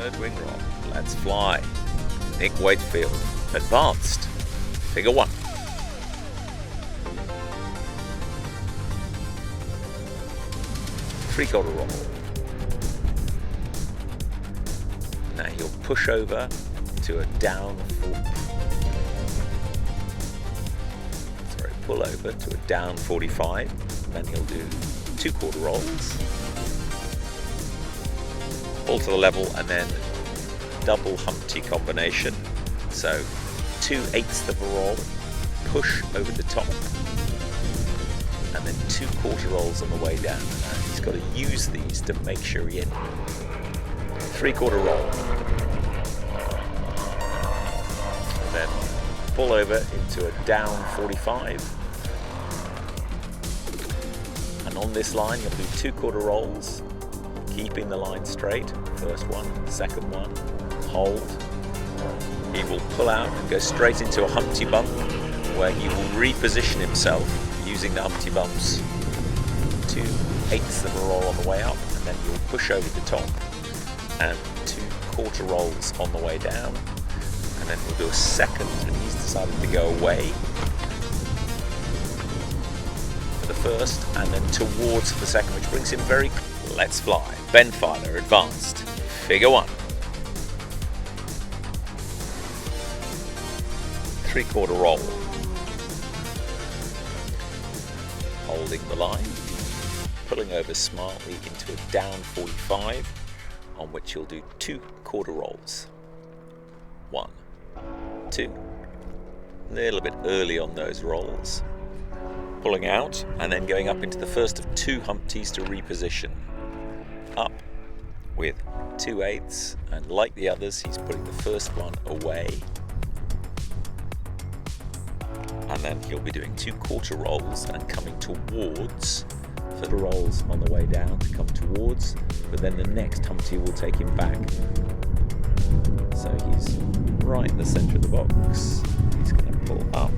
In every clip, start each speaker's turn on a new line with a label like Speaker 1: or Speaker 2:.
Speaker 1: Third wing roll. Let's fly. Nick Wakefield. Advanced. Figure 1. Three-quarter roll. Now he'll push over to a down 40. Sorry, pull over to a down 45. Then he'll do 2-quarter rolls. Pull to the level and then double Humpty combination. So 2/8 of a roll, push over the top, and then 2-quarter rolls on the way down. And he's got to use these to make sure he ends. 3-quarter roll. And then pull over into a down 45. And on this line, you'll do 2-quarter rolls, keeping the line straight. First one, second one, hold. He will pull out and go straight into a Humpty bump, where he will reposition himself using the Humpty bumps. 2/8 of a roll on the way up, and then you'll push over the top, and 2-quarter rolls on the way down, and then we'll do a second, and he's decided to go away for the first, and then towards the second, which brings him very. Let's fly. Ben Filer, advanced. Figure 1. 3-quarter roll. Holding the line, pulling over smartly into a down 45, on which you'll do 2-quarter rolls. 1, 2. A little bit early on those rolls. Pulling out and then going up into the first of 2 Humpties to reposition. Up with 2/8, and like the others, he's putting the first one away. And then he'll be doing 2-quarter rolls and coming towards for the rolls on the way down to come towards, but then the next Humpty will take him back. So he's right in the centre of the box. He's going to pull up.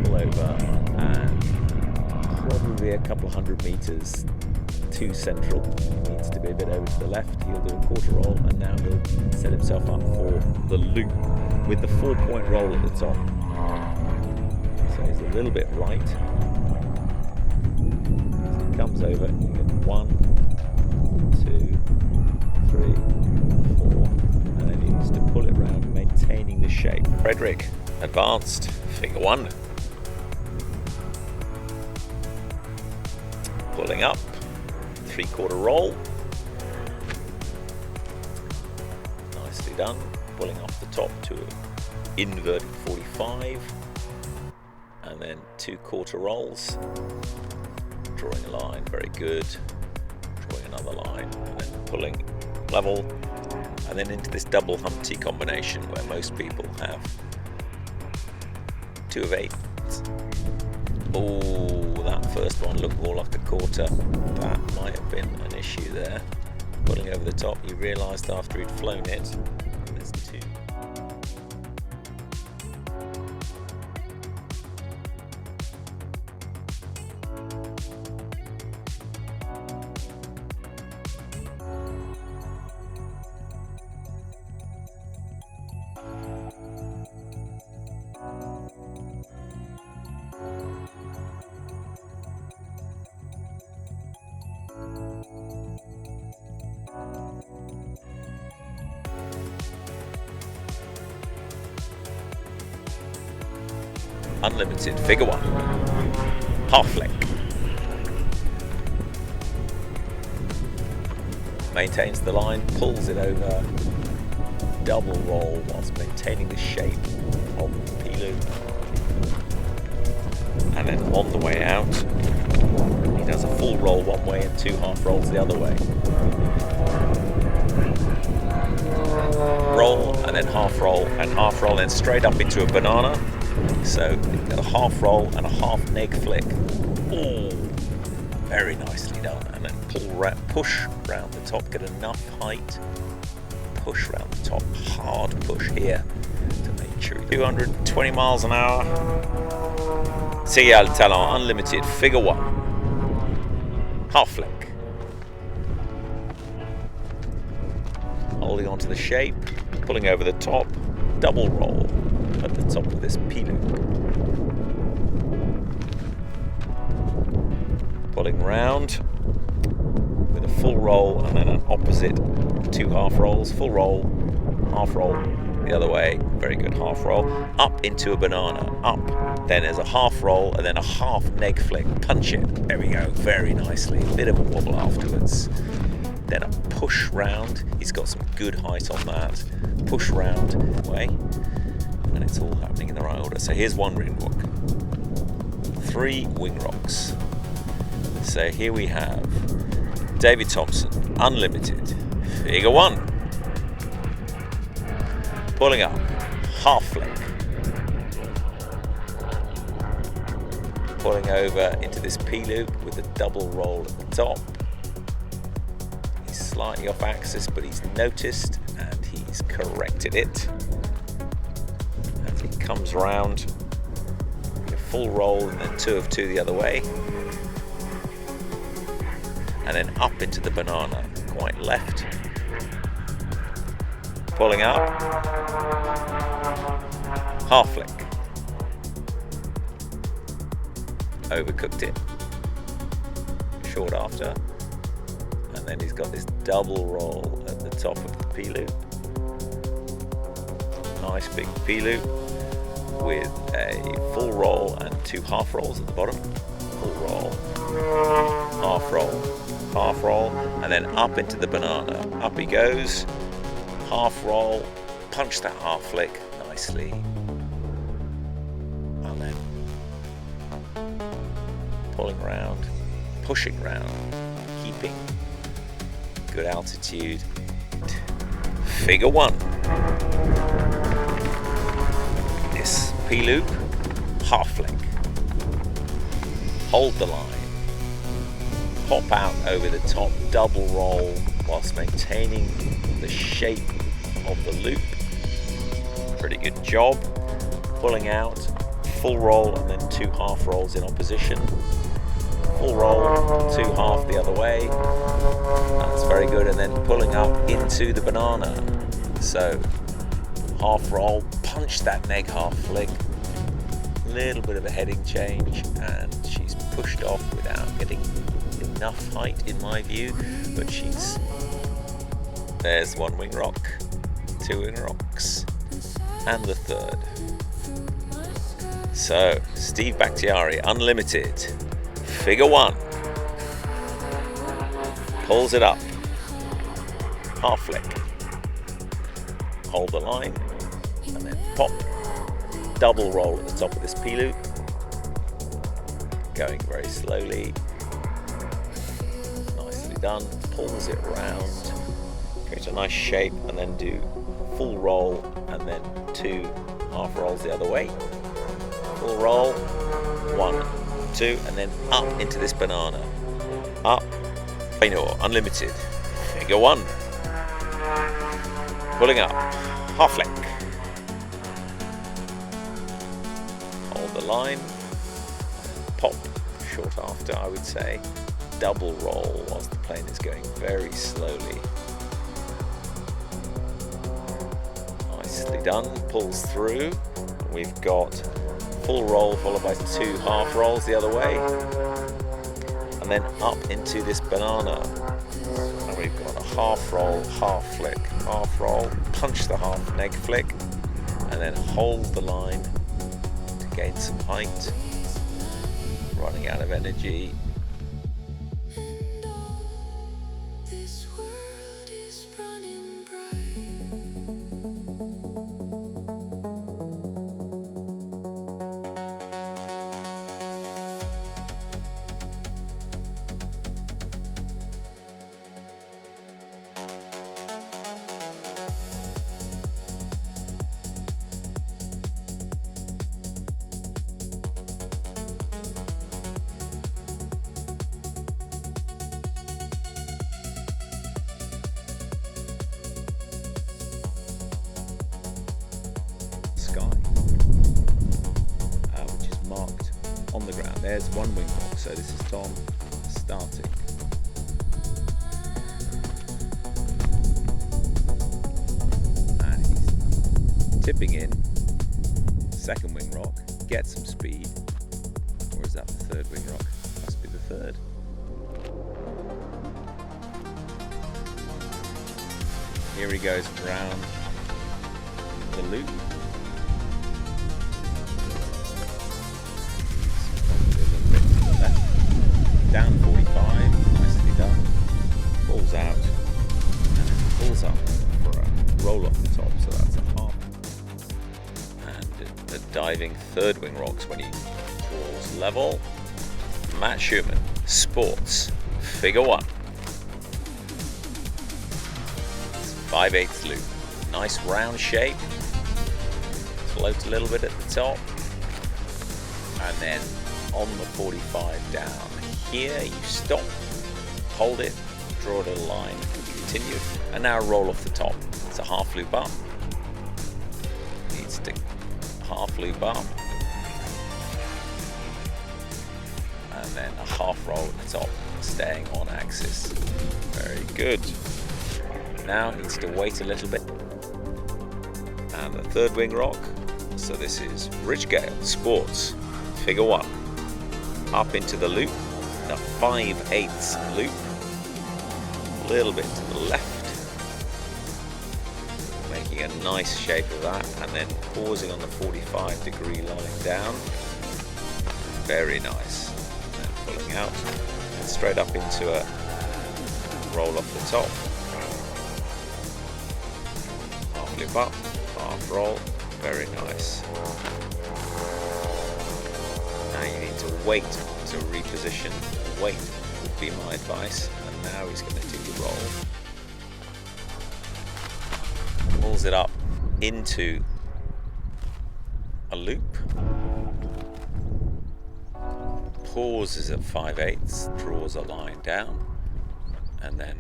Speaker 1: Pull over and probably a couple of 100 metres too central. He needs to be a bit over to the left. He'll do a 1/4 roll, and now he'll set himself up for the loop with the 4-point roll at the top. So he's a little bit right. As he comes over, you get 1, 2, 3, 4, and then he needs to pull it round, maintaining the shape. Frederick, advanced, figure 1. Pulling up. 3-quarter roll. Nicely done. Pulling off the top to an inverted 45. And then 2-quarter rolls. Drawing a line, very good. Drawing another line, and then pulling level. And then into this double Humpty combination where most people have 2 of 8. Oh, that first one looked more like a 1/4. That might have been an issue there. Pulling over the top, he realised after he'd flown it, there's 2. Unlimited, figure 1. Half flick. Maintains the line, pulls it over. Double roll whilst maintaining the shape of the P-loop. And then on the way out, he does a full roll one way and 2 half rolls the other way. Roll and then half roll and half roll, and straight up into a banana. So you've got a half roll and a half neg flick. Ooh, very nicely done. And then push round the top, get enough height. Push round the top, hard push here to make sure. 220 miles an hour. Sywell Talent Unlimited, figure 1. half flick. Holding onto the shape, pulling over the top, double roll at the top of this P-loop. Pulling round with a full roll and then an opposite 2 half rolls, full roll, half roll the other way, very good, half roll, up into a banana, up, then there's a half roll and then a half neg flick, punch it, there we go, very nicely, a bit of a wobble afterwards. Then a push round, he's got some good height on that, push round way, and it's all happening in the right order. So here's one wing rock, 3 wing rocks. So here we have David Thompson, unlimited, figure 1. Pulling up, half flick. Pulling over into this P-loop with a double roll at the top. He's slightly off axis, but he's noticed and he's corrected it. As he comes round, a full roll and then 2 of 2 the other way. And then up into the banana, quite left. Pulling up, half flick, overcooked it, short after, and then he's got this double roll at the top of the P-loop, nice big P-loop with a full roll and 2 half rolls at the bottom, full roll, half roll, half roll, and then up into the banana, up he goes, half roll, punch that half flick nicely, and then pulling round, pushing round, keeping good altitude, figure 1. This P-loop, half flick, hold the line, pop out over the top, double roll whilst maintaining the shape of the loop. Pretty good job. Pulling out, full roll and then 2 half rolls in opposition. Full roll, 2 half the other way. That's very good. And then pulling up into the banana. So half roll, punch that neg half flick. Little bit of a heading change and she's pushed off without getting enough height in my view, but there's 1 wing rock, 2 wing rocks, and the 3rd. So, Steve Bakhtiari, unlimited, figure 1, pulls it up, half flick, hold the line, and then pop, double roll at the top of this P-loop, going very slowly, nicely done, pulls it round, create a nice shape, and then do full roll and then 2 half rolls the other way. Full roll, 1, 2, and then up into this banana. Up, unlimited, figure 1. Pulling up, half flick. Hold the line, pop, short after I would say. Double roll whilst the plane is going very slowly. Nicely done, pulls through. We've got full roll followed by 2 half rolls the other way. And then up into this banana. And we've got a half roll, half flick, half roll, punch the half neg flick, and then hold the line to gain some height. Running out of energy. Which is marked on the ground. There's 1 wing rock, so this is Tom starting. tipping in, second wing rock, get some speed. Or is that the third wing rock? Must be the third. Here he goes round the loop. A little bit to the left. Down 45, nicely done. Pulls out and pulls up for a roll off the top, so that's a half. And the diving third wing rocks when he draws level. Matt Schumann, Sports, Figure 1. 5/8 loop. Nice round shape. Float a little bit at the top. And then on the 45 down here, you stop, hold it, draw it a line, continue. And now roll off the top. It's a half loop up. Needs to half loop up. And then a half roll at the top, staying on axis. Very good. Now needs to wait a little bit. And the third wing rock. So this is Rich Gale, Sports, Figure 1. Up into the loop, the 5/8 loop. A little bit to the left. Making a nice shape of that, and then pausing on the 45-degree line down. Very nice. And then pulling out, and straight up into a roll off the top. Half loop up, half roll, very nice. Now you need to wait to reposition. Wait would be my advice. And now he's going to do the roll. Pulls it up into a loop. Pauses at 5/8, draws a line down, and then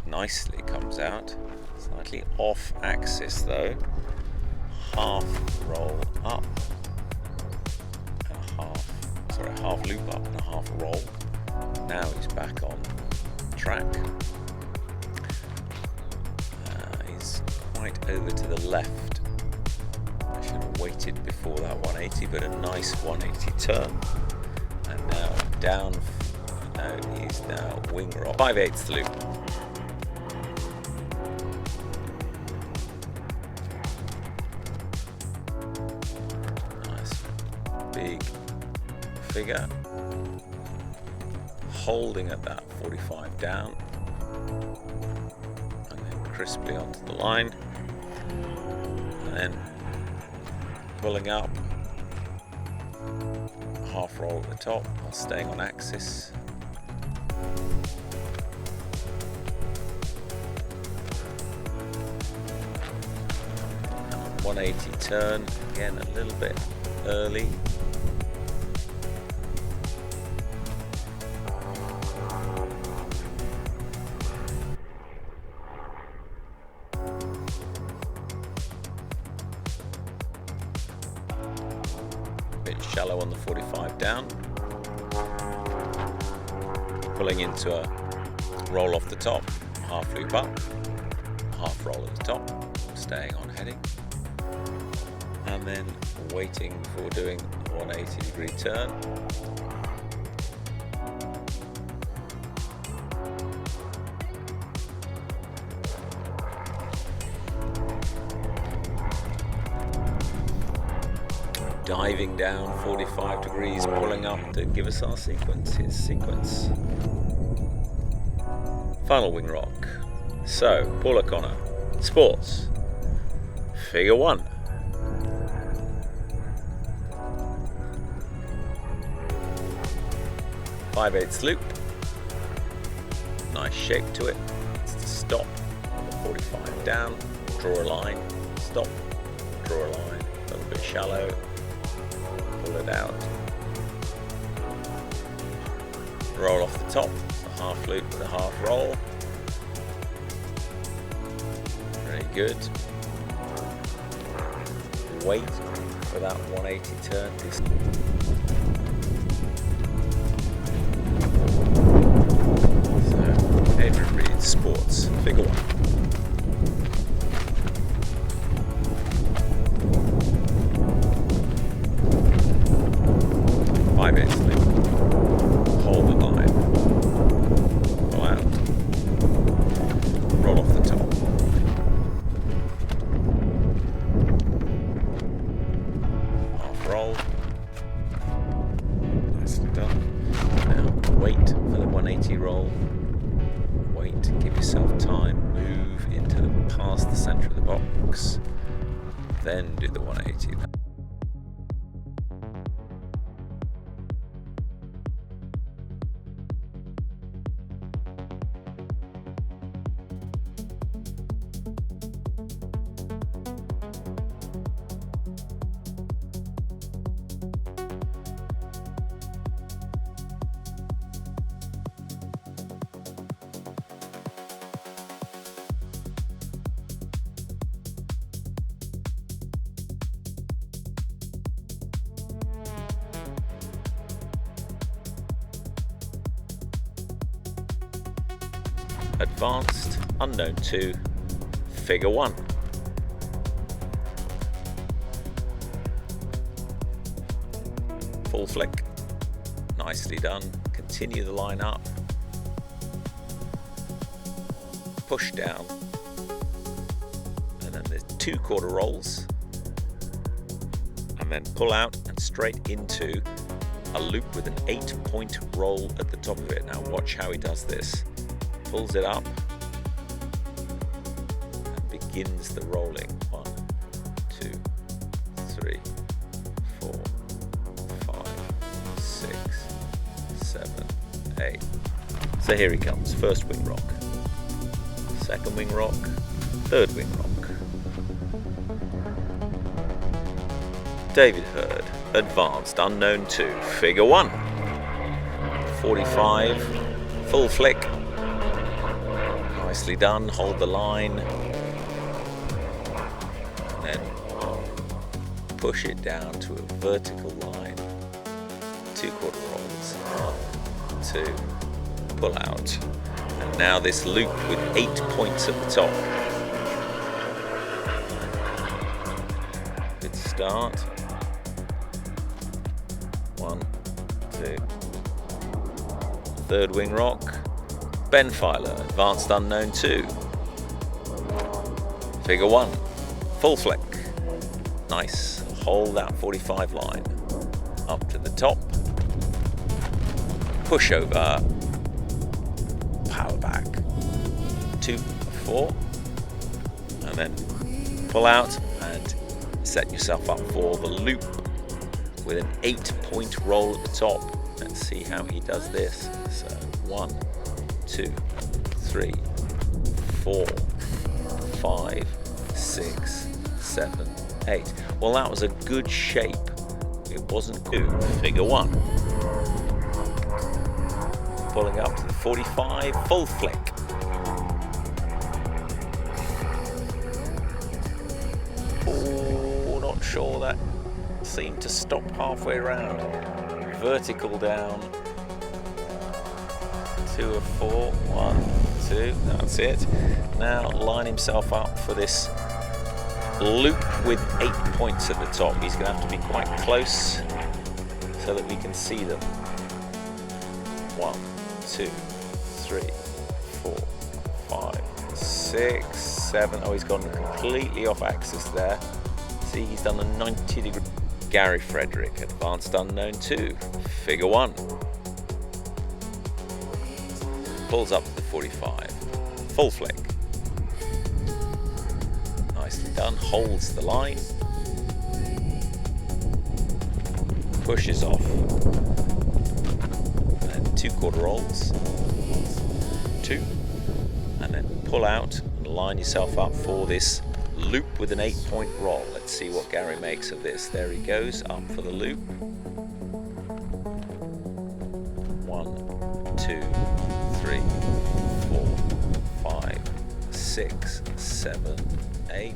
Speaker 1: nicely comes out. Slightly off axis though. Half roll up and a half loop up and a half roll. Now he's back on track. He's quite over to the left. I should have waited before that 180, but a nice 180 turn. And now down. No, he's now wing rock. 5/8 loop. Big figure, holding at that 45 down, and then crisply onto the line, and then pulling up, half roll at the top while staying on axis. And 180 turn, again a little bit early. Bit shallow on the 45 down. Pulling into a roll off the top, half loop up, half roll at the top, staying on heading. And then waiting for doing 180-degree turn. Diving down 45 degrees, pulling up to give us our sequence, his sequence. Final wing rock. So, Paul O'Connor, Sports, Figure 1. 5/8 loop. Nice shape to it. It's to stop on the 45 down, draw a line, stop, draw a line, a little bit shallow, pull it out, roll off the top, a half loop with a half roll. Very good. Wait for that 180 turn. So, Adrian Reed's Sports, Figure 1. then do the 180. Advanced unknown 2, figure 1. Full flick, nicely done. Continue the line up, push down, and then there's 2 quarter rolls, and then pull out and straight into a loop with an 8-point roll at the top of it. Now watch how he does this. Pulls it up and begins the rolling. 1, 2, 3, 4, 5, 6, 7, 8. So here he comes. First wing rock, second wing rock, third wing rock. David Hurd, advanced unknown 2, figure 1. 45, full flick. Nicely done, hold the line, and then push it down to a vertical line, 2 quarter rolls, 1, 2, pull out, and now this loop with 8 points at the top. Good start, 1, 2, third wing rock. Ben Filer, advanced unknown 2, figure 1, full flick, nice, hold that 45 line, up to the top, push over, power back, 2, 4, and then pull out and set yourself up for the loop with an 8-point roll at the top. Let's see how he does this. So 1, 2, 3, 4, 5, 6, 7, 8. Well, that was a good shape. It wasn't good. Figure 1. Pulling up to the 45, full flick. Oh, not sure, that seemed to stop halfway around. Vertical down. 2 of 4, 1, 2, that's it. Now line himself up for this loop with 8 points at the top. He's going to have to be quite close so that we can see them. 1, 2, 3, 4, 5, 6, 7. Oh, he's gone completely off axis there. See, he's done a 90-degree. Gary Frederick, advanced unknown 2, figure 1. Pulls up to the 45, full flick. Nicely done, holds the line, pushes off, and 2 quarter rolls, 2, and then pull out and line yourself up for this loop with an 8-point roll. Let's see what Gary makes of this. There he goes, up for the loop. 1, 2, 3, 4, 5, 6, 7, 8.